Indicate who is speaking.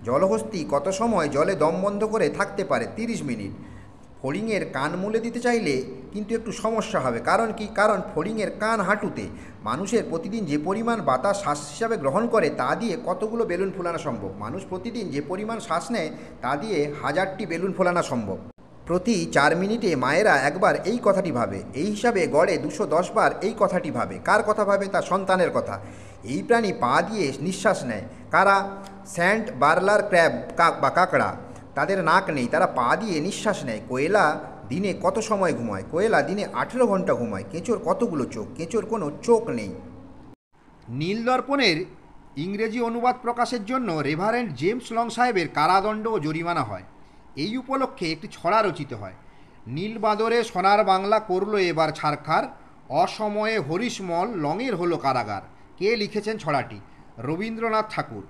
Speaker 1: জলহস্তী কত সময় জলে দম বন্ধ করে থাকতে পারে? 30 মিনিট। ফড়িংয়ের কান মুলে দিতে চাইলে কিন্তু একটু সমস্যা হবে। কারণ কি? কারণ ফড়িংয়ের কান হাঁটুতে। মানুষের প্রতিদিন যে পরিমাণ বাতাস শ্বাস হিসাবে গ্রহণ করে তা দিয়ে কতগুলো বেলুন ফোলানো সম্ভব? মানুষ প্রতিদিন যে পরিমাণ শ্বাস নেয় তা দিয়ে 1000টি বেলুন ফোলানো সম্ভব। প্রতি 4 মিনিটে মায়েরা একবার এই কথাটি ভাবে। এই হিসাবে গড়ে 210 বার এই কথাটি ভাবে। কার কথা ভাবে? তার সন্তানের কথা। এই প্রাণী পা দিয়ে নিঃশ্বাস নেয়। কারা? স্যান্ড বার্লার ক্র্যাব বা কাঁকড়া। তাদের নাক নেই, তারা পা দিয়ে নিঃশ্বাস নেয়। কোয়েলা দিনে কত সময় ঘুমায়? কোয়েলা দিনে 18 ঘন্টা ঘুমায়। কেঁচোর কতগুলো চোখ? কেঁচোর কোনো চোখ নেই। নীলদর্পণের ইংরেজি অনুবাদ প্রকাশের জন্য রেভারেন্ড জেমস লং সাহেবের কারাদণ্ড ও জরিমানা হয়। এই উপলক্ষে একটি ছড়া রচিত হয়। নীল বাঁদরে সোনার বাংলা করলো এবার ছারখার, অসময়ে হরিশমল লংয়ের হলো কারাগার। কে লিখেছেন ছড়াটি? রবীন্দ্রনাথ ঠাকুর।